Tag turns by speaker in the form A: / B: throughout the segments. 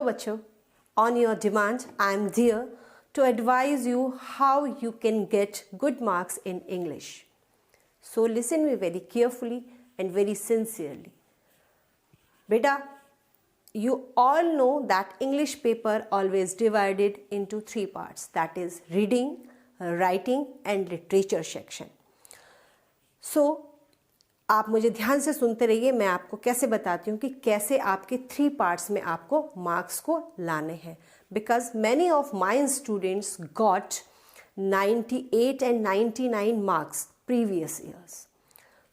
A: बच्चों, on your demand, I am here to advise you how you can get good marks in English. So listen me very carefully and very sincerely. Beta, you all know that English paper always divided into three parts, that is reading, writing and literature section. So आप मुझे ध्यान से सुनते रहिए, मैं आपको कैसे बताती हूँ कि कैसे आपके 3 पार्ट्स में आपको मार्क्स को लाने हैं. Because many of my students got 98 and 99 marks previous years.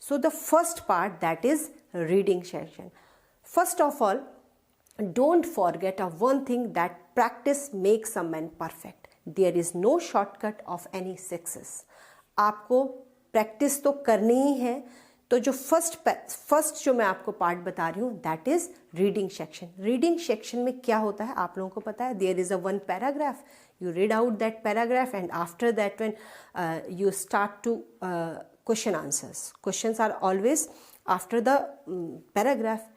A: So the first part, that is reading section. First of all, don't forget of one thing, that practice makes a man perfect. There is no shortcut of any success. आपको practice तो करनी ही है. तो जो first जो मैं आपको part बता रही हूँ, that is reading section. Reading section में क्या होता है आप लोगों को पता है. There is a one paragraph, you read out that paragraph and after that when you start to question answers. Questions are always after the paragraph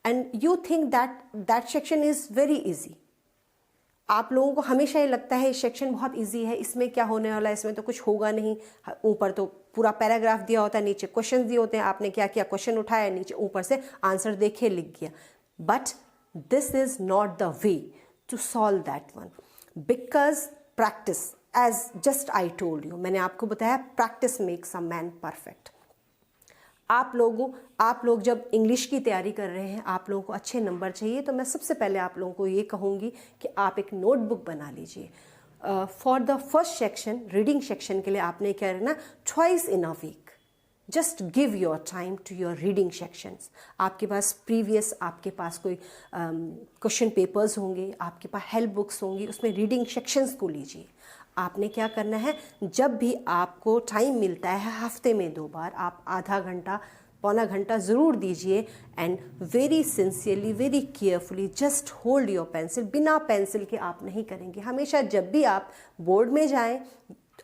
A: and you think that section is very easy. आप लोगों को हमेशा ये लगता है ये section बहुत easy है, इसमें क्या होने वाला है, इसमें तो कुछ होगा नहीं. ऊपर तो पूरा पैराग्राफ दिया होता है, नीचे क्वेश्चन दिए होते हैं, आपने क्या किया, क्वेश्चन उठाया, नीचे ऊपर से आंसर देखे लिख गया. But this is not the way to solve that one, because practice, as just I told you, मैंने आपको बताया practice makes a man perfect. आप लोग जब इंग्लिश की तैयारी कर रहे हैं, आप लोगों को अच्छे नंबर चाहिए, तो मैं सबसे पहले आप लोगों को ये कहूँगी कि आप एक नोटबुक बना लीजिए. For the first section, reading section के लिए आपने क्या करना, twice in a week just give your time to your reading sections. आपके पास प्रीवियस, आपके पास कोई क्वेश्चन पेपर्स होंगे, आपके पास हेल्प बुक्स होंगी, उसमें रीडिंग सेक्शंस को लीजिए. आपने क्या करना है, जब भी आपको टाइम मिलता है, हफ्ते में 2 बार आप आधा घंटा पौना घंटा ज़रूर दीजिए. And very sincerely, very carefully just hold your pencil. बिना पेंसिल के आप नहीं करेंगे. हमेशा जब भी आप बोर्ड में जाएं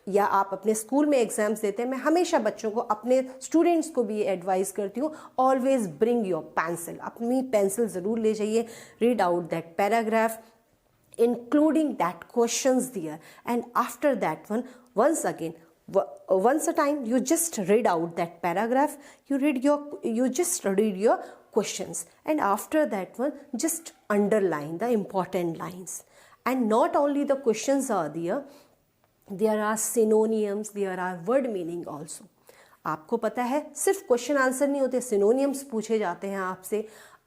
A: या आप अपने स्कूल में एग्जाम्स देते हैं, मैं हमेशा बच्चों को, अपने स्टूडेंट्स को भी ये एडवाइस करती हूँ, ऑलवेज ब्रिंग योर पेंसिल. अपनी पेंसिल ज़रूर ले जाइए. Read out that paragraph including that questions there, and after that one, once a time you just read out that paragraph, you just read your questions, and after that one just underline the important lines. And not only the questions are there are synonyms, there are word meaning also. आपको पता है सिर्फ question answer नहीं होते, synonyms पूछे जाते हैं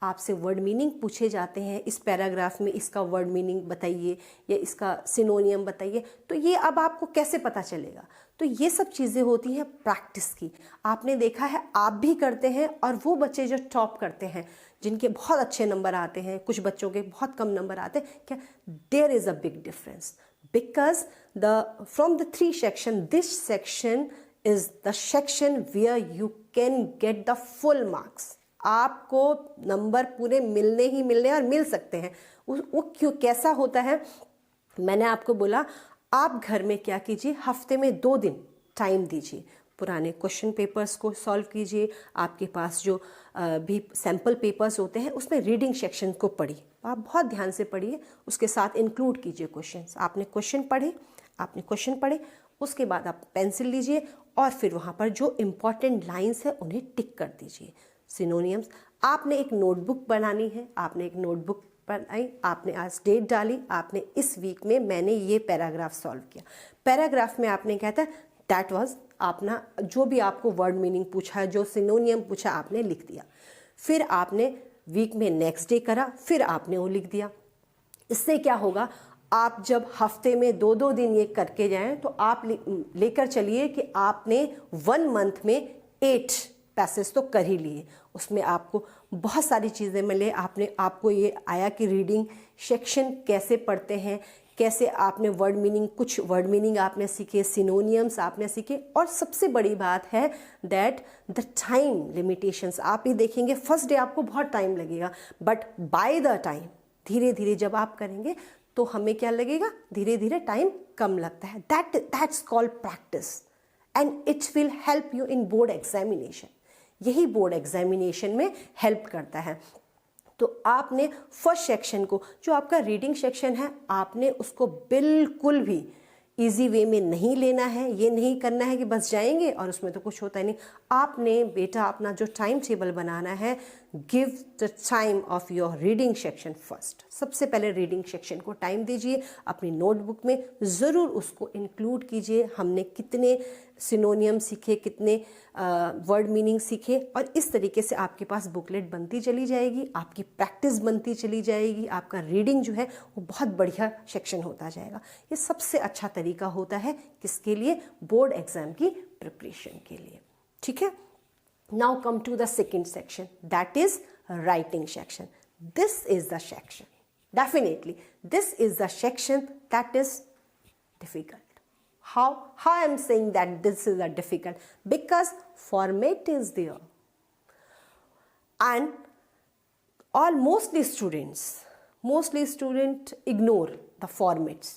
A: आपसे वर्ड मीनिंग पूछे जाते हैं. इस पैराग्राफ में इसका वर्ड मीनिंग बताइए या इसका सिनोनियम बताइए. तो ये अब आपको कैसे पता चलेगा. तो ये सब चीज़ें होती हैं प्रैक्टिस की. आपने देखा है, आप भी करते हैं, और वो बच्चे जो टॉप करते हैं, जिनके बहुत अच्छे नंबर आते हैं, कुछ बच्चों के बहुत कम नंबर आते हैं, क्या there is a big difference. Because from the 3 section, this section is the section where you can get the full marks. आपको नंबर पूरे मिलने ही मिलने और मिल सकते हैं. वो क्यों, कैसा होता है, मैंने आपको बोला, आप घर में क्या कीजिए, हफ्ते में 2 दिन टाइम दीजिए, पुराने क्वेश्चन पेपर्स को सॉल्व कीजिए. आपके पास जो भी सैम्पल पेपर्स होते हैं, उसमें रीडिंग सेक्शन को पढ़िए. आप बहुत ध्यान से पढ़िए, उसके साथ इंक्लूड कीजिए क्वेश्चंस. आपने क्वेश्चन पढ़े, उसके बाद आप पेंसिल लीजिए और फिर वहाँ पर जो इम्पॉर्टेंट लाइंस है उन्हें टिक कर दीजिए. सिनोनियम्स, आपने एक नोटबुक बनानी है, आपने एक नोटबुक बनाई, आपने आज डेट डाली, आपने इस वीक में मैंने ये पैराग्राफ सॉल्व किया. पैराग्राफ में आपने क्या था, दैट वाज आपना जो भी आपको वर्ड मीनिंग पूछा है, जो सिनोनियम पूछा, आपने लिख दिया. फिर आपने वीक में नेक्स्ट डे करा, फिर आपने वो लिख दिया. इससे क्या होगा, आप जब हफ्ते में 2-2 दिन ये करके जाएं, तो आप लेकर चलिए कि आपने 1 मंथ में 8 पैसेज तो कर ही लिए. उसमें आपको बहुत सारी चीज़ें मिले. आपको ये आया कि रीडिंग सेक्शन कैसे पढ़ते हैं, कैसे आपने कुछ वर्ड मीनिंग आपने सीखे, सिनोनियम्स आपने सीखे. और सबसे बड़ी बात है दैट द टाइम लिमिटेशंस. आप ही देखेंगे फर्स्ट डे आपको बहुत टाइम लगेगा, बट बाय द टाइम, धीरे धीरे जब आप करेंगे तो हमें क्या लगेगा, धीरे धीरे टाइम कम लगता है. That's called practice, and it will help you in board examination. यही बोर्ड एग्जामिनेशन में हेल्प करता है. तो आपने फर्स्ट सेक्शन को, जो आपका रीडिंग सेक्शन है, आपने उसको बिल्कुल भी इजी वे में नहीं लेना है। ये नहीं करना है कि बस जाएंगे और उसमें तो कुछ होता ही नहीं। आपने बेटा अपना जो टाइम टेबल बनाना है, give the time of your reading section first. सबसे पहले रीडिंग सेक्शन को टाइम दीजिए, अपनी नोटबुक में ज़रूर उसको इंक्लूड कीजिए। हमने कितने सिनोनियम सीखे, कितने वर्ड मीनिंग सीखे, और इस तरीके से आपके पास बुकलेट बनती चली जाएगी, आपकी प्रैक्टिस बनती चली जाएगी, आपका रीडिंग जो है वो बहुत बढ़िया सेक्शन होता जाएगा। ये सबसे अच्छा तरीका होता है किसके लिए? बोर्ड एग्जाम की प्रिपरेशन के लिए। ठीक है, now come to the second section, that is writing section. This is the section, definitely this is the section that is difficult. How I am saying that this is a difficult? Because format is there, and mostly student ignore the formats.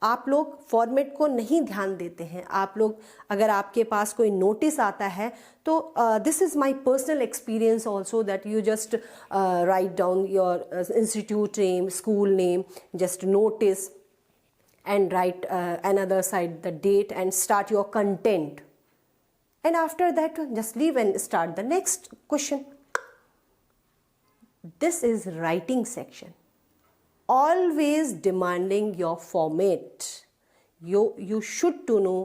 A: आप लोग format को नहीं ध्यान देते हैं। आप लोग, अगर आपके पास कोई नोटिस आता है तो this is my personal experience also, that you just write down your institute name, school name, just notice and write another side the date and start your content, and after that just leave and start the next question. This is writing section, always demanding your format. You should to know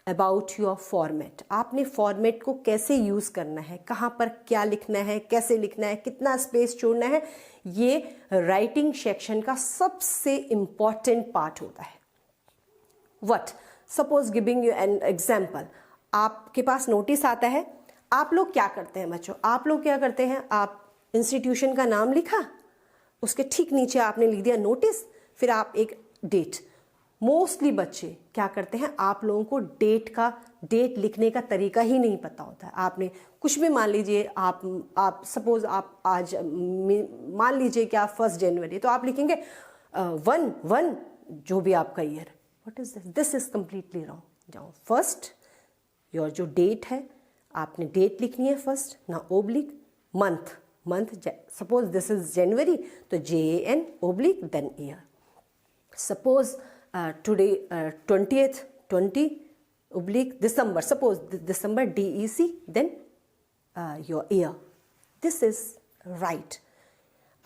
A: about your format. आपने format को कैसे use करना है, कहाँ पर क्या लिखना है, कैसे लिखना है, कितना स्पेस छोड़ना है, ये राइटिंग सेक्शन का सबसे इम्पॉर्टेंट पार्ट होता है। What? Suppose giving you an example, आपके पास नोटिस आता है, आप लोग क्या करते हैं बच्चों? आप लोग क्या करते हैं, आप इंस्टीट्यूशन का नाम लिखा, उसके ठीक नीचे आपने लिख दिया नोटिस, फिर आप एक डेट। मोस्टली बच्चे क्या करते हैं, आप लोगों को डेट लिखने का तरीका ही नहीं पता होता है। आपने कुछ भी, मान लीजिए आप सपोज आप आज मान लीजिए कि आप 1 जनवरी, तो आप लिखेंगे 1 जो भी आपका year. What is this? This is completely wrong. जाओ फर्स्ट, योर जो डेट है, आपने डेट लिखनी है फर्स्ट, ना oblique month. Suppose this is January, तो JAN oblique then year. Suppose today 20th 20 oblique December, suppose December DEC, then your year. This is right.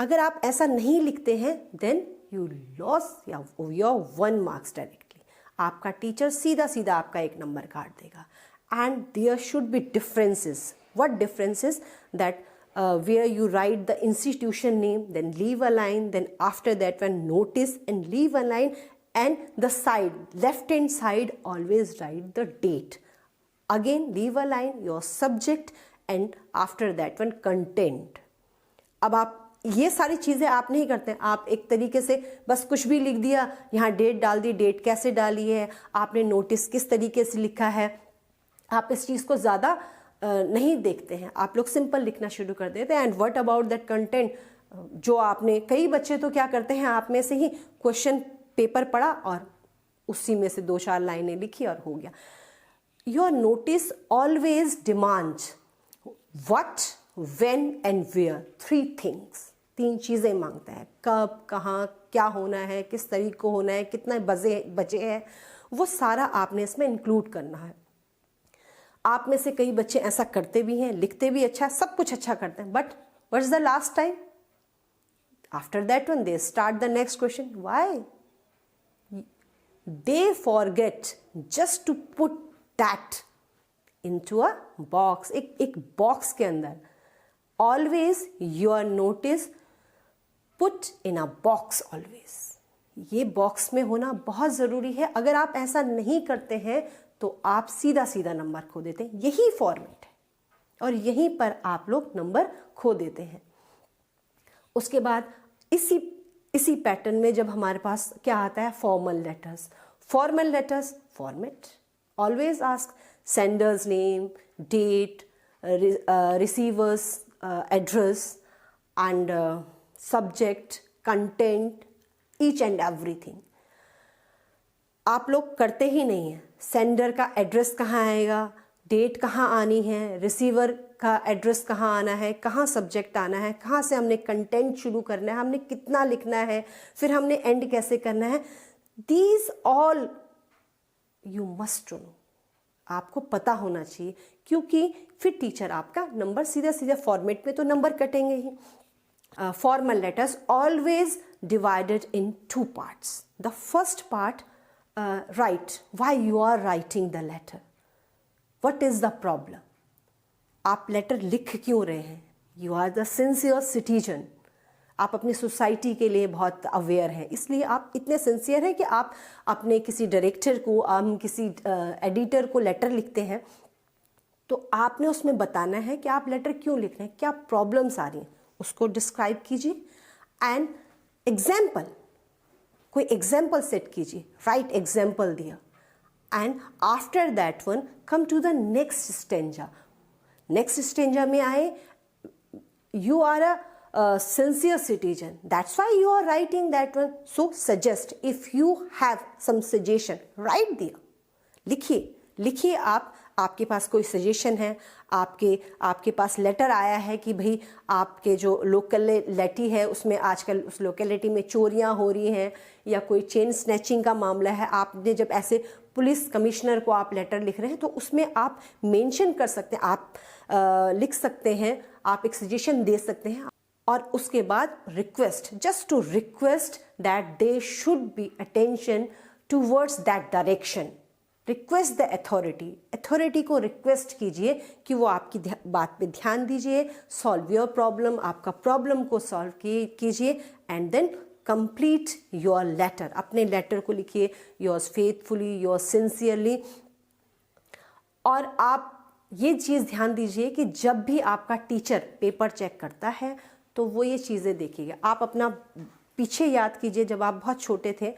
A: अगर आप ऐसा नहीं लिखते हैं then you lost your 1 marks directly. आपका teacher सीधा आपका 1 नंबर काट देगा। And there should be differences. What differences? That where you write the institution name, then leave a line, then after that one notice and leave a line, and the side, left hand side, always write the date. Again leave a line, your subject, and after that one content. अब आप ये सारी चीज़ें आप नहीं करते हैं, आप एक तरीके से बस कुछ भी लिख दिया, यहाँ डेट डाल दी, डेट कैसे डाली है, आपने नोटिस किस तरीके से लिखा है, आप इस चीज़ को ज़्यादा नहीं देखते हैं, आप लोग सिंपल लिखना शुरू कर देते हैं। And what about that content, जो आपने, कई बच्चे तो क्या करते हैं, आप में से ही क्वेश्चन पेपर पढ़ा और उसी में से 2-4 लाइनें लिखी और हो गया। Your notice always demands what, when and where, 3 things, 3 चीज़ें मांगता है। कब, कहाँ, क्या होना है, किस तारीख को होना है, कितना बजे है, वो सारा आपने इसमें इंक्लूड करना है। आप में से कई बच्चे ऐसा करते भी हैं, लिखते भी अच्छा, सब कुछ अच्छा करते हैं, but what is the last time? After that one they start the next question, why? They forget just to put that into a box, एक बॉक्स के अंदर। Always your notice put in a box always. ये box में होना बहुत ज़रूरी है। अगर आप ऐसा नहीं करते हैं तो आप सीधा नंबर खो देते हैं। यही फॉर्मेट है और यहीं पर आप लोग नंबर खो देते हैं। उसके बाद इसी पैटर्न में जब हमारे पास क्या आता है, formal letters format, always ask sender's name, date, receiver's address and subject, content, each and everything. आप लोग करते ही नहीं हैं। सेंडर का एड्रेस कहाँ आएगा, डेट कहाँ आनी है, रिसीवर का एड्रेस कहाँ आना है, कहाँ सब्जेक्ट आना है, कहाँ से हमने कंटेंट शुरू करना है, हमने कितना लिखना है, फिर हमने एंड कैसे करना है, these all you must know, आपको पता होना चाहिए, क्योंकि फिर टीचर आपका नंबर सीधा सीधा फॉर्मेट में तो नंबर कटेंगे ही. Formal letters always divided in two parts. The first part, write why you are writing the letter. What is the problem? आप लेटर लिख क्यों रहे हैं? You are the sincere citizen. आप अपनी सोसाइटी के लिए बहुत अवेयर हैं, इसलिए आप इतने सिंसियर हैं कि आप अपने किसी डायरेक्टर को, किसी एडिटर को लेटर लिखते हैं, तो आपने उसमें बताना है कि आप लेटर क्यों लिख रहे हैं, क्या प्रॉब्लम्स आ रही हैं, उसको डिस्क्राइब कीजिए. एंड एग्जाम्पल, कोई एग्जाम्पल सेट कीजिए, राइट एग्जाम्पल दिया. And after that one come to the next stanza. Next stanza में आए, you are a sincere citizen, that's why you are writing that one. So suggest, if you have some suggestion, write there. लिखिए आप, आपके पास कोई suggestion है, आपके पास letter आया है कि भाई आपके जो लोकेलिटी है उसमें आजकल उस लोकेलिटी में चोरियां हो रही हैं या कोई चेन स्नैचिंग का मामला है. आपने जब ऐसे पुलिस कमिश्नर को आप लेटर लिख रहे हैं तो उसमें आप मेंशन कर सकते हैं, आप लिख सकते हैं, आप एक सजेशन दे सकते हैं. और उसके बाद request, just to request that they should be attention towards that direction. Request the authority को रिक्वेस्ट कीजिए कि वो आपकी बात पे ध्यान दीजिए, सॉल्व योर प्रॉब्लम, आपका प्रॉब्लम को सॉल्व कीजिए. And then complete your letter. अपने लेटर को लिखिए, योर्स फेथफुली, योर्स सिंसियरली. और आप ये चीज़ ध्यान दीजिए कि जब भी आपका टीचर पेपर चेक करता है तो वो ये चीज़ें देखेगा. आप अपना पीछे याद कीजिए, जब आप बहुत छोटे थे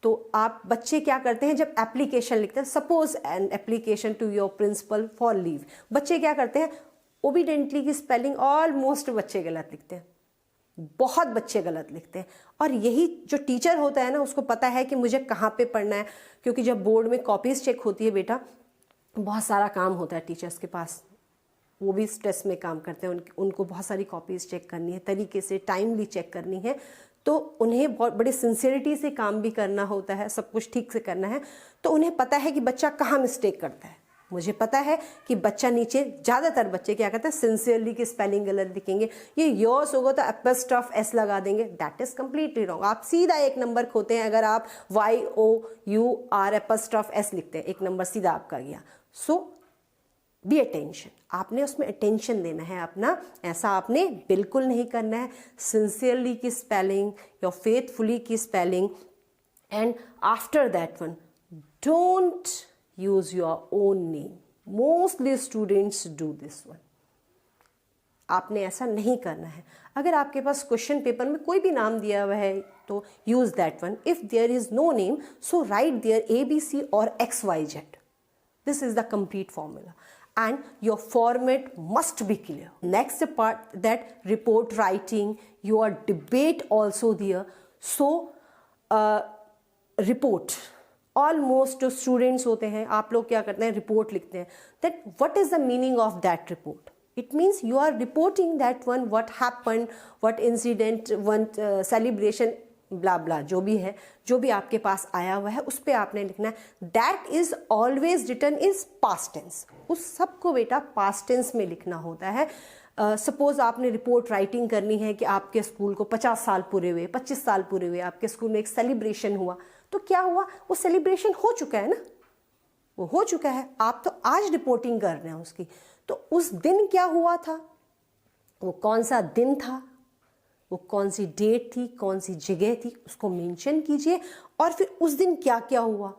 A: तो आप बच्चे क्या करते हैं, जब एप्लीकेशन लिखते हैं, suppose an application to your principal for leave, बच्चे क्या करते हैं, ओबीडेंटली की स्पेलिंग ऑलमोस्ट बच्चे गलत लिखते हैं, बहुत बच्चे गलत लिखते हैं. और यही जो टीचर होता है ना, उसको पता है कि मुझे कहाँ पे पढ़ना है, क्योंकि जब बोर्ड में कॉपीज चेक होती है बेटा, बहुत सारा काम होता है टीचर्स के पास, वो भी स्ट्रेस में काम करते हैं, उनको बहुत सारी कॉपीज चेक करनी है, तरीके से टाइमली चेक करनी है, तो उन्हें बहुत बड़ी सिंसियरिटी से काम भी करना होता है, सब कुछ ठीक से करना है. तो उन्हें पता है कि बच्चा कहाँ मिस्टेक करता है. मुझे पता है कि बच्चा नीचे, ज़्यादातर बच्चे क्या करते हैं, सिंसियरली की स्पेलिंग गलत लिखेंगे, ये योर्स होगा तो एपोस्ट्रोफ एस लगा देंगे. That is completely wrong. आप सीधा एक नंबर खोते हैं अगर आप YOUR एपोस्ट्रोफ एस लिखते हैं, एक नंबर सीधा आपका गया. सो बी अटेंशन, आपने उसमें अटेंशन देना है अपना, ऐसा आपने बिल्कुल नहीं करना है. सिंसियरली की स्पेलिंग, योर फेथफुली की spelling. And after that one, don't use your own name. Mostly students do this one. आपने ऐसा नहीं करना है. अगर आपके पास क्वेश्चन पेपर में कोई भी नाम दिया हुआ है तो use that one. If there is no name, so write there ABC और XYZ. This is the complete formula. And your format must be clear. Next part, that report writing, your debate also there. So report, almost जो students होते हैं, आप लोग क्या करते हैं, report लिखते हैं. That what is the meaning of that report? It means you are reporting that one, what happened, what incident, one celebration, ब्ला ब्ला, जो भी है, जो भी आपके पास आया हुआ है उस पर आपने लिखना है. That is always written is past tense. उस सबको बेटा पास्ट टेंस में लिखना होता है. सपोज आपने रिपोर्ट राइटिंग करनी है कि आपके स्कूल को 50 साल पूरे हुए, 25 साल पूरे हुए, आपके स्कूल में एक सेलिब्रेशन हुआ, तो क्या हुआ, वो सेलिब्रेशन हो चुका है ना, वो हो चुका है, आप तो आज रिपोर्टिंग कर रहे हैं उसकी. तो उस दिन क्या हुआ था, वो कौन सा दिन था, वो कौन सी डेट थी, कौन सी जगह थी, उसको मेंशन कीजिए. और फिर उस दिन क्या क्या हुआ,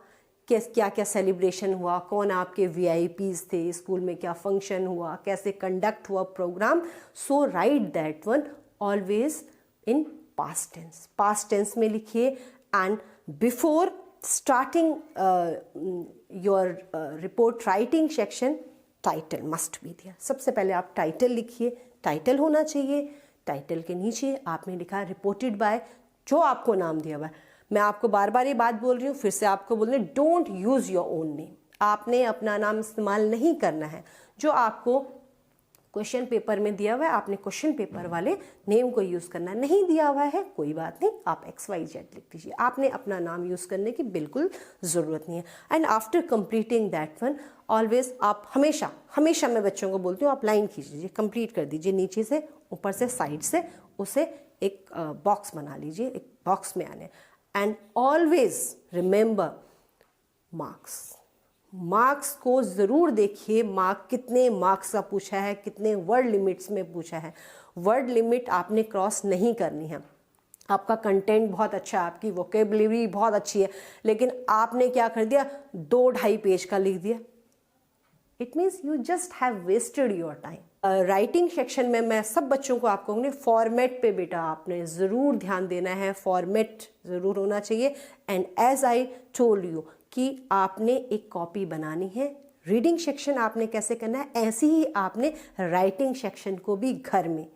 A: क्या क्या सेलिब्रेशन हुआ, कौन आपके VIPs थे, स्कूल में क्या फंक्शन हुआ, कैसे कंडक्ट हुआ program. So write that one always in past tense. Past tense में लिखिए. And before starting your report writing section, title must be there. सबसे पहले आप टाइटल लिखिए, टाइटल होना चाहिए. टाइटल के नीचे आपने लिखा रिपोर्टेड बाय, जो आपको नाम दिया हुआ है. मैं आपको बार बार ये बात बोल रही हूँ, फिर से आपको बोल रही हूँ, don't use your own name. आपने अपना नाम इस्तेमाल नहीं करना है। जो आपको क्वेश्चन पेपर में दिया हुआ है, आपने क्वेश्चन पेपर वाले नेम को यूज़ करना नहीं दिया हुआ है, कोई बात नहीं, आप XYZ लिख दीजिए। आपने अपना नाम यूज़ करने की बिल्कुल ज़रूरत नहीं है। And after completing that one, always आप हमेशा मैं बच्चों को बोलती हूँ, आप लाइन खींच कंप्लीट कर दीजिए, नीचे से, ऊपर से, साइड से, उसे एक बॉक्स बना लीजिए, एक बॉक्स में आने। एंड ऑलवेज रिमेंबर मार्क्स को ज़रूर देखिए, कितने मार्क्स का पूछा है, कितने वर्ड लिमिट्स में पूछा है। वर्ड लिमिट आपने क्रॉस नहीं करनी है। आपका कंटेंट बहुत अच्छा है, आपकी वोकेबलरी बहुत अच्छी है, लेकिन आपने क्या कर दिया, 2-2.5 पेज का लिख दिया, it means you just have wasted your time. Writing section में मैं सब बच्चों को आपको कहूँगी, फॉर्मेट पे बेटा आपने ज़रूर ध्यान देना है, फॉर्मेट ज़रूर होना चाहिए। And as I told you कि आपने एक कॉपी बनानी है। रीडिंग सेक्शन आपने कैसे करना है, ऐसे ही आपने राइटिंग सेक्शन को भी घर में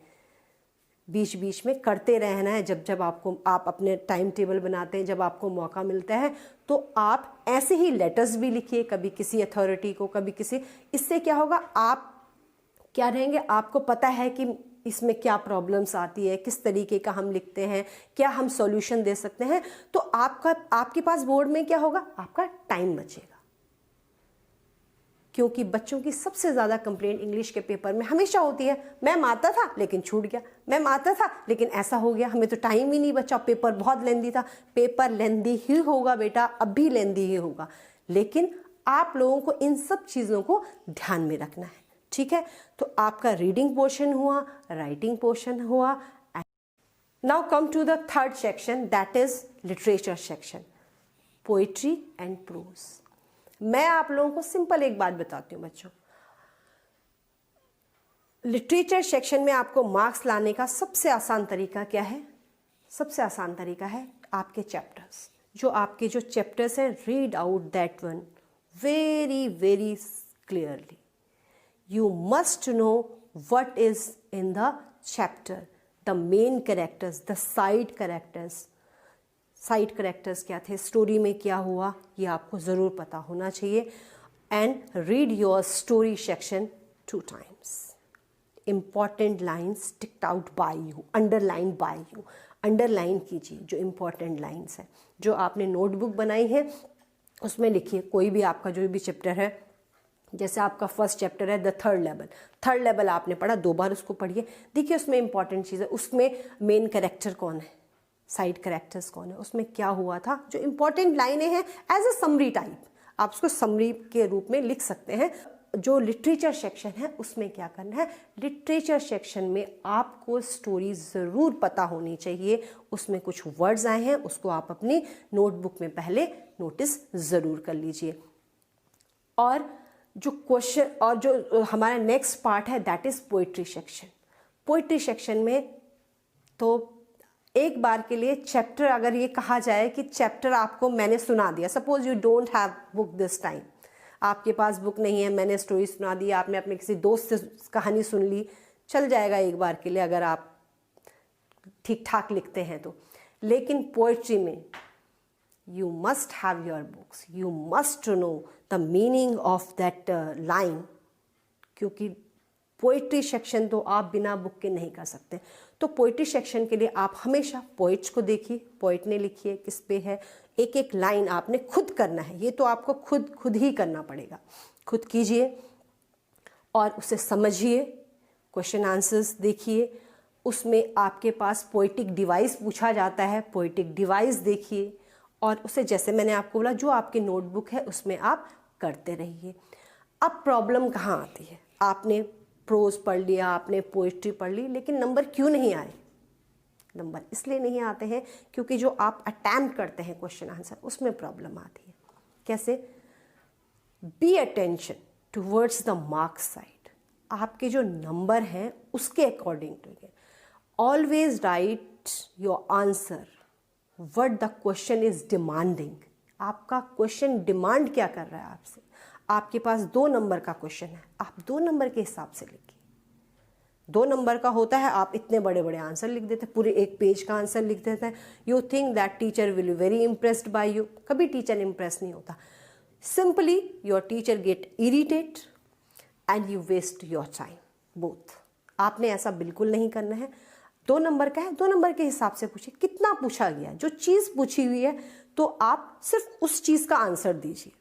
A: बीच बीच में करते रहना है। जब आप अपने टाइम टेबल बनाते हैं, जब आपको मौका मिलता है, तो आप ऐसे ही लेटर्स भी लिखिए, कभी किसी अथॉरिटी को, कभी किसी। इससे क्या होगा, आप क्या रहेंगे, आपको पता है कि इसमें क्या प्रॉब्लम्स आती है, किस तरीके का हम लिखते हैं, क्या हम सॉल्यूशन दे सकते हैं। तो आपके पास बोर्ड में क्या होगा, आपका टाइम बचेगा। क्योंकि बच्चों की सबसे ज़्यादा कंप्लेंट इंग्लिश के पेपर में हमेशा होती है, मैम आता था लेकिन छूट गया, मैम आता था लेकिन ऐसा हो गया, हमें तो टाइम ही नहीं बचा, पेपर बहुत लेंदी था। पेपर लेंदी ही होगा बेटा, अब भी लेंदी ही होगा, लेकिन आप लोगों को इन सब चीज़ों को ध्यान में रखना है, ठीक है। तो आपका रीडिंग पोर्शन हुआ, राइटिंग पोर्शन हुआ। Now come to the third section, that is literature section, poetry and prose. मैं आप लोगों को सिंपल एक बात बताती हूँ बच्चों, लिटरेचर सेक्शन में आपको मार्क्स लाने का सबसे आसान तरीका क्या है, सबसे आसान तरीका है आपके चैप्टर्स। जो आपके जो चैप्टर्स हैं, read out that one very very clearly. You must know what is in the chapter, the main characters, the side characters. Side characters क्या थे, स्टोरी में क्या हुआ, ये आपको ज़रूर पता होना चाहिए। And read your story section 2 times. Important lines ticked out by you, underline by you, underline कीजिए जो इम्पॉर्टेंट लाइन्स हैं। जो आपने नोटबुक बनाई है उसमें लिखिए, कोई भी आपका जो भी चैप्टर है, जैसे आपका फर्स्ट चैप्टर है द थर्ड लेवल आपने पढ़ा, 2 बार उसको पढ़िए, देखिए उसमें इंपॉर्टेंट चीज़ है, उसमें मेन कैरेक्टर कौन है, साइड कैरेक्टर्स कौन है, उसमें क्या हुआ था, जो इंपॉर्टेंट लाइनें हैं एज अ समरी टाइप, आप उसको समरी के रूप में लिख सकते हैं। जो लिटरेचर सेक्शन है उसमें क्या करना है, लिटरेचर सेक्शन में आपको स्टोरी ज़रूर पता होनी चाहिए। उसमें कुछ वर्ड्स आए हैं, उसको आप अपनी नोटबुक में पहले नोटिस ज़रूर कर लीजिए। और जो क्वेश्चन और जो हमारा नेक्स्ट पार्ट है that is poetry section. Poetry section में तो एक बार के लिए चैप्टर, अगर ये कहा जाए कि चैप्टर आपको मैंने सुना दिया, suppose you don't have book this time, आपके पास बुक नहीं है, मैंने स्टोरी सुना दी, आपने अपने किसी दोस्त से कहानी सुन ली, चल जाएगा एक बार के लिए अगर आप ठीक ठाक लिखते हैं तो। लेकिन पोइट्री में you must have your books, you must know the meaning of that line, क्योंकि पोइट्री सेक्शन तो आप बिना बुक के नहीं कर सकते। तो पोइट्री सेक्शन के लिए आप हमेशा पोइट्स को देखिए, पोइट ने लिखी है, किस पे है, एक एक लाइन आपने खुद करना है, ये तो आपको खुद ही करना पड़ेगा, खुद कीजिए और उसे समझिए, क्वेश्चन आंसर्स देखिए, उसमें आपके पास पोइटिक डिवाइस पूछा जाता है, पोइटिक डिवाइस देखिए और उसे, जैसे मैंने आपको बोला, जो आपकी नोटबुक है उसमें आप करते रहिए। अब प्रॉब्लम कहाँ आती है, आपने प्रोज पढ़ लिया, आपने पोइट्री पढ़ ली, लेकिन नंबर क्यों नहीं आए? नंबर इसलिए नहीं आते हैं क्योंकि जो आप अटैम्प्ट करते हैं क्वेश्चन आंसर, उसमें प्रॉब्लम आती है। कैसे? Be attention towards the marks side, आपके जो नंबर हैं उसके अकॉर्डिंग टू ये। Always write your answer what the question is demanding. आपका क्वेश्चन डिमांड क्या कर रहा है आपसे? आपके पास 2 नंबर का क्वेश्चन है, आप 2 नंबर के हिसाब से लिखिए। 2 नंबर का होता है, आप इतने बड़े बड़े आंसर लिख देते हैं, पूरे 1 पेज का आंसर लिख देते हैं। You think that teacher will be very impressed by you. कभी टीचर इम्प्रेस नहीं होता। Simply your teacher get irritated and you waste your time both. आपने ऐसा बिल्कुल नहीं करना है। 2 नंबर का है, 2 नंबर के हिसाब से पूछिए कितना पूछा गया, जो चीज़ पूछी हुई है तो आप सिर्फ उस चीज़ का आंसर दीजिए।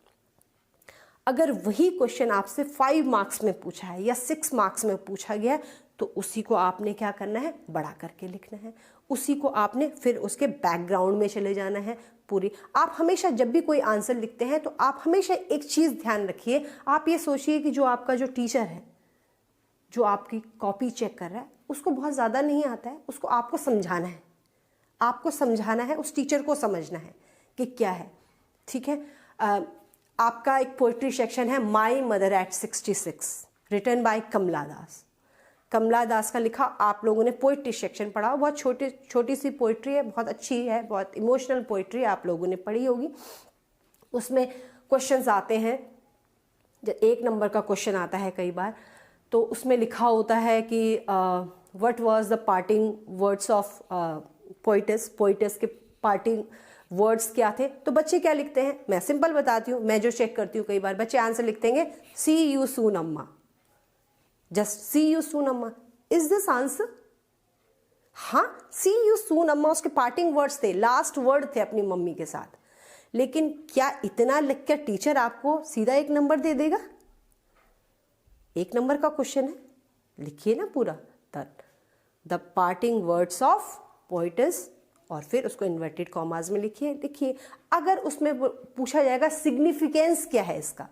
A: अगर वही क्वेश्चन आपसे 5 मार्क्स में पूछा है या 6 मार्क्स में पूछा गया है तो उसी को आपने क्या करना है, बड़ा करके लिखना है। उसी को आपने फिर उसके बैकग्राउंड में चले जाना है पूरी। आप हमेशा जब भी कोई आंसर लिखते हैं तो आप हमेशा एक चीज़ ध्यान रखिए, आप ये सोचिए कि जो आपका जो टीचर है, जो आपकी कॉपी चेक कर रहा है, उसको बहुत ज़्यादा नहीं आता है, उसको आपको समझाना है। आपको समझाना है, उस टीचर को समझना है कि क्या है। ठीक है, आपका एक पोइट्री सेक्शन है my mother at 66 written by Kamala Das. Kamala Das का लिखा आप लोगों ने पोइट्री सेक्शन पढ़ा, बहुत छोटी सी पोइट्री है, बहुत अच्छी है, बहुत इमोशनल पोइट्री आप लोगों ने पढ़ी होगी। उसमें क्वेश्चंस आते हैं, जब 1 नंबर का क्वेश्चन आता है कई बार, तो उसमें लिखा होता है कि what was the parting words of poets, poets के पार्टिंग वर्ड्स क्या थे। तो बच्चे क्या लिखते हैं, मैं सिंपल बताती हूँ, मैं जो चेक करती हूँ कई बार बच्चे आंसर लिखते हैं सी यू सून अम्मा, जस्ट सी यू सून अम्मा। Is this answer? हाँ, सी यू सून अम्मा उसके पार्टिंग वर्ड्स थे, लास्ट वर्ड थे अपनी मम्मी के साथ। लेकिन क्या इतना लिख कर टीचर आपको सीधा 1 नंबर दे देगा? 1 नंबर का क्वेश्चन है, लिखिए ना पूरा, the parting words of poets, और फिर उसको इन्वर्टेड कॉमास में लिखिए। अगर उसमें पूछा जाएगा सिग्निफिकेंस क्या है इसका,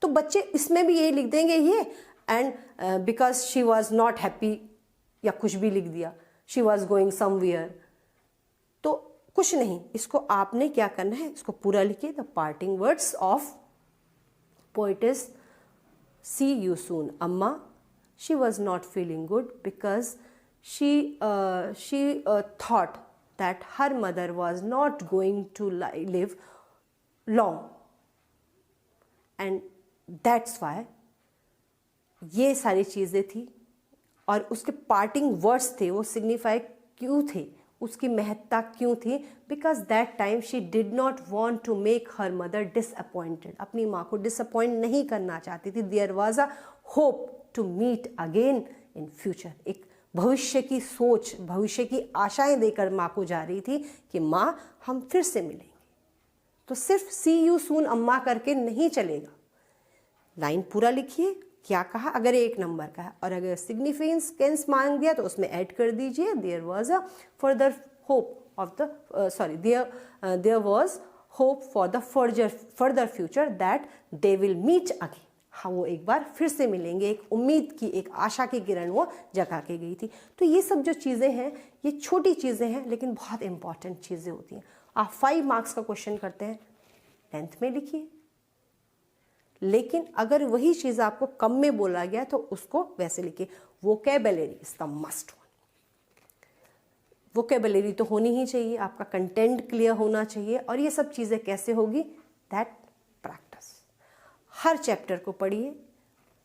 A: तो बच्चे इसमें भी यही लिख देंगे ये, and because she was not happy, या कुछ भी लिख दिया, शी वॉज गोइंग समवेयर। तो कुछ नहीं, इसको आपने क्या करना है, इसको पूरा लिखिए, the parting words of poets, see you soon अम्मा, she was not feeling good because she thought that her mother was not going to live long, and that's why ये सारी चीज़ें थी। और उसके पार्टिंग वर्ड्स थे, वो सिग्निफाई क्यों थे, उसकी महत्ता क्यों थी, because that time she did not want to make her mother disappointed, अपनी माँ को डिसअपॉइंट नहीं करना चाहती थी। There was a hope to meet again in future, एक भविष्य की सोच, भविष्य की आशाएं देकर माँ को जा रही थी कि माँ हम फिर से मिलेंगे। तो सिर्फ सी यू सून अम्मा करके नहीं चलेगा, लाइन पूरा लिखिए, क्या कहा, अगर 1 नंबर का है, और अगर सिग्निफिकेंस मांग दिया तो उसमें ऐड कर दीजिए, there was a further hope of the there was hope for the further future that they will meet again. हाँ, वो एक बार फिर से मिलेंगे, एक उम्मीद की, एक आशा की किरण वो जगा के गई थी। तो ये सब जो चीज़ें हैं, ये छोटी चीज़ें हैं लेकिन बहुत इंपॉर्टेंट चीज़ें होती हैं। आप 5 मार्क्स का क्वेश्चन करते हैं, 10th में लिखिए, लेकिन अगर वही चीज़ आपको कम में बोला गया तो उसको वैसे लिखिए। Vocabulary is the must one. Vocabulary तो होनी ही चाहिए, आपका कंटेंट क्लियर होना चाहिए, और ये सब चीज़ें कैसे होगी, दैट प्रैक्टिस। हर चैप्टर को पढ़िए,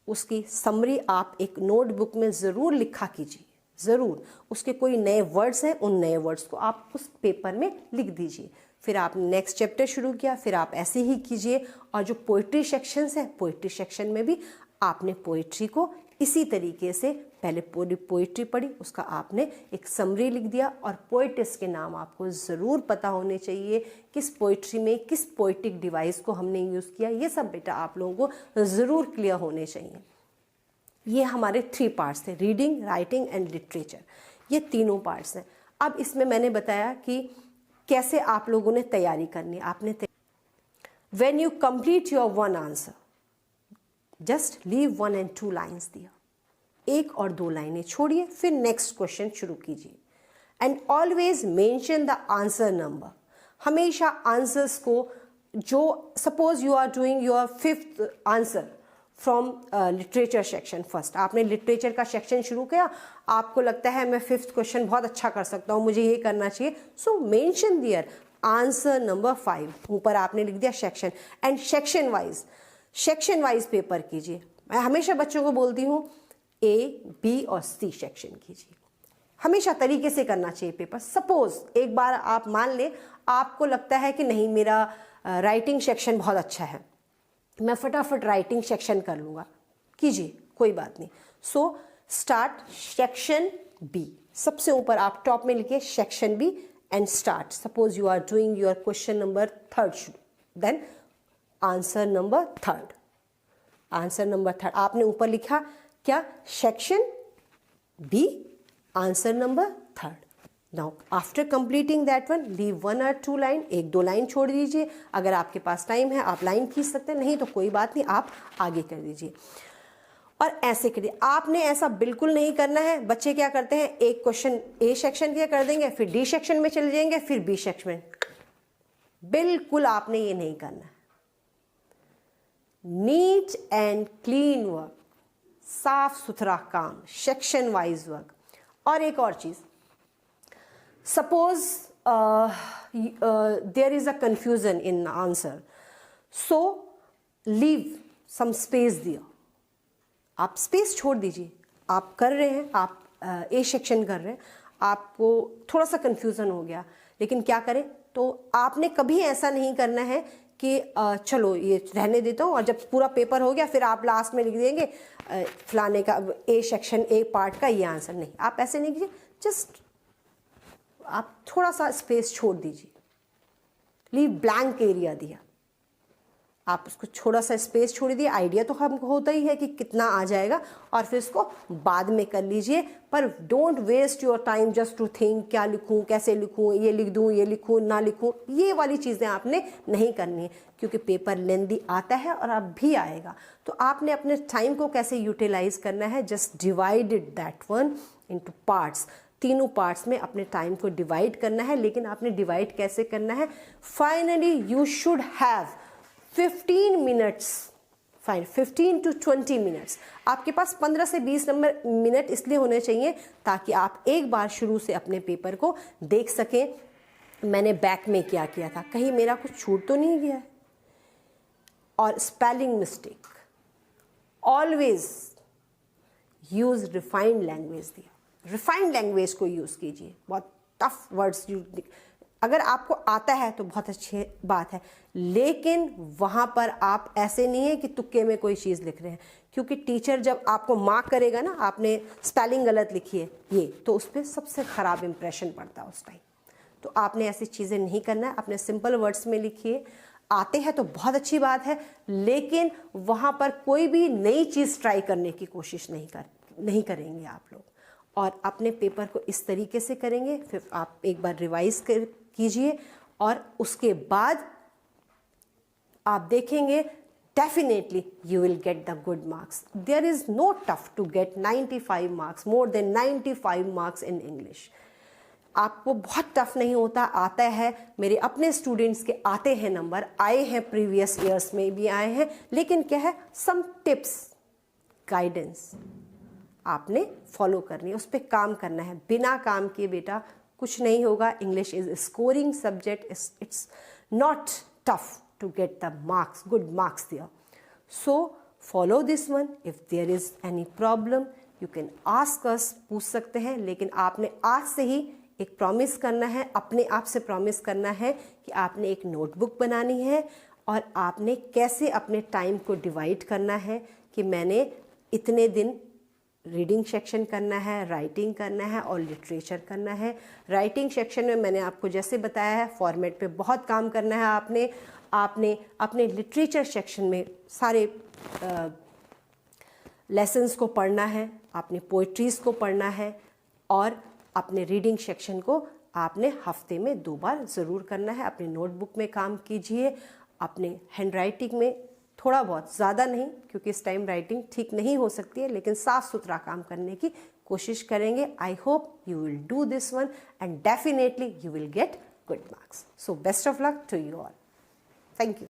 A: उसकी समरी आप एक नोटबुक में ज़रूर लिखा कीजिए, ज़रूर। उसके कोई नए वर्ड्स हैं, उन नए वर्ड्स को आप उस पेपर में लिख दीजिए। फिर आप नेक्स्ट चैप्टर शुरू किया, फिर आप ऐसे ही कीजिए। और जो पोइट्री सेक्शंस हैं, पोइट्री सेक्शन में भी आपने पोइट्री को इसी तरीके से पहले पूरी पोइट्री पढ़ी, उसका आपने एक समरी लिख दिया, और पोइटिस के नाम आपको ज़रूर पता होने चाहिए, किस पोइट्री में किस पोइटिक डिवाइस को हमने यूज़ किया, ये सब बेटा आप लोगों को ज़रूर क्लियर होने चाहिए। ये हमारे 3 पार्ट्स थे, रीडिंग, राइटिंग एंड लिटरेचर, ये तीनों पार्ट्स हैं। अब इसमें मैंने बताया कि कैसे आप लोगों ने तैयारी करनी है। आपने when you complete your 1 answer, just leave 1 and 2 lines दिया, 1 और 2 लाइनें छोड़िए, फिर नेक्स्ट क्वेश्चन शुरू कीजिए। And always mention the answer number. हमेशा आंसर्स को, जो suppose you are doing your 5th answer from literature section, first आपने लिटरेचर का सेक्शन शुरू किया, आपको लगता है मैं 5th क्वेश्चन बहुत अच्छा कर सकता हूँ, मुझे ये करना चाहिए, सो मेंशन दियर आंसर नंबर 5, ऊपर आपने लिख दिया section. And section wise paper कीजिए। मैं हमेशा बच्चों को बोलती हूँ A, B और C सेक्शन कीजिए, हमेशा तरीके से करना चाहिए पेपर। सपोज एक बार आप मान ले, आपको लगता है कि नहीं मेरा राइटिंग सेक्शन बहुत अच्छा है, मैं फटाफट राइटिंग सेक्शन कर लूँगा, कीजिए, कोई बात नहीं। सो स्टार्ट सेक्शन बी, सबसे ऊपर आप टॉप में लिखिए section B and start. Suppose you are doing your question number 3, then answer number 3, answer number 3 आपने ऊपर लिखा क्या, section B, answer number 3। Now after completing that one, leave 1 or 2 line, 1-2 line छोड़ दीजिए। अगर आपके पास टाइम है आप लाइन खींच सकते हैं, नहीं तो कोई बात नहीं, आप आगे कर दीजिए। और ऐसे करिए, आपने ऐसा बिल्कुल नहीं करना है। बच्चे क्या करते हैं, एक क्वेश्चन ए सेक्शन के कर देंगे, फिर डी सेक्शन में चले जाएंगे, फिर बी सेक्शन में। बिल्कुल आपने ये नहीं करना है। नीट एंड क्लीन वर्क, साफ सुथरा काम, सेक्शन वाइज वर्क। और एक और चीज, suppose there is a confusion in answer, so leave some space दिया, आप स्पेस छोड़ दीजिए। आप कर रहे हैं, आप ए सेक्शन कर रहे हैं, आपको थोड़ा सा कंफ्यूजन हो गया, लेकिन क्या करें, तो आपने कभी ऐसा नहीं करना है कि चलो ये रहने देता हूँ और जब पूरा पेपर हो गया फिर आप लास्ट में लिख देंगे फलाने का ए सेक्शन ए पार्ट का ये आंसर। नहीं, आप ऐसे नहीं कीजिए, जस्ट आप थोड़ा सा स्पेस छोड़ दीजिए, लीव ब्लैंक एरिया दिया, आप उसको थोड़ा सा स्पेस छोड़ दिए। आइडिया तो हमको होता ही है कि कितना आ जाएगा, और फिर इसको बाद में कर लीजिए। पर don't waste your time just to think क्या लिखूं, कैसे लिखूं, ये लिख दूं, ये लिखूं, ना लिखूं, ये वाली चीज़ें आपने नहीं करनी है, क्योंकि पेपर लेंदी आता है और अब भी आएगा। तो आपने अपने टाइम को कैसे यूटिलाइज करना है, just divided that one into parts, तीनों पार्ट्स में अपने टाइम को डिवाइड करना है। लेकिन आपने डिवाइड कैसे करना है, finally you should have 15 minutes, fine 15 to 20 minutes. आपके पास 15 से 20 मिनट इसलिए होने चाहिए ताकि आप एक बार शुरू से अपने पेपर को देख सकें, मैंने बैक में क्या किया था, कहीं मेरा कुछ छूट तो नहीं गया है। और spelling mistake, always use refined language दिया, रिफाइंड लैंग्वेज को यूज कीजिए। बहुत टफ वर्ड्स अगर आपको आता है तो बहुत अच्छी बात है, लेकिन वहाँ पर आप ऐसे नहीं है कि तुक्के में कोई चीज़ लिख रहे हैं, क्योंकि टीचर जब आपको मार्क करेगा ना, आपने स्पेलिंग गलत लिखी है ये, तो उस पर सबसे ख़राब इंप्रेशन पड़ता है उस टाइम। तो आपने ऐसी चीज़ें नहीं करना है, अपने सिंपल वर्ड्स में लिखिए। आते हैं तो बहुत अच्छी बात है, लेकिन वहाँ पर कोई भी नई चीज़ ट्राई करने की कोशिश नहीं करेंगे आप लोग, और अपने पेपर को इस तरीके से करेंगे। फिर आप एक बार रिवाइज कीजिए और उसके बाद आप देखेंगे definitely you will get the good marks. There is no tough to get 95 marks, more than 95 marks in English. आपको बहुत टफ नहीं होता, आता है। मेरे अपने स्टूडेंट्स के आते हैं नंबर, आए हैं प्रीवियस ईयर्स में भी आए हैं, लेकिन क्या है, सम टिप्स, गाइडेंस आपने फॉलो करनी है, उस पर काम करना है। बिना काम किए बेटा कुछ नहीं होगा। English is scoring subject, it's not tough to get the marks, good marks there. So follow this one. If there is any problem you can ask us, पूछ सकते हैं, लेकिन आपने आज से ही एक प्रॉमिस करना है, अपने आप से प्रॉमिस करना है कि आपने एक नोटबुक बनानी है और आपने कैसे अपने टाइम को डिवाइड करना है कि मैंने इतने दिन रीडिंग सेक्शन करना है, राइटिंग करना है और लिटरेचर करना है। राइटिंग सेक्शन में मैंने आपको जैसे बताया है, फॉर्मेट पे बहुत काम करना है आपने अपने लिटरेचर सेक्शन में सारे लेसन्स को पढ़ना है, आपने पोइट्रीज़ को पढ़ना है, और अपने रीडिंग सेक्शन को आपने हफ्ते में 2 बार ज़रूर करना है। अपने नोटबुक में काम कीजिए, अपने हैंड राइटिंग में थोड़ा बहुत, ज़्यादा नहीं, क्योंकि इस टाइम राइटिंग ठीक नहीं हो सकती है, लेकिन साफ सुथरा काम करने की कोशिश करेंगे। I hope you will do this one and definitely you will get good marks. So best of luck to you all. Thank you.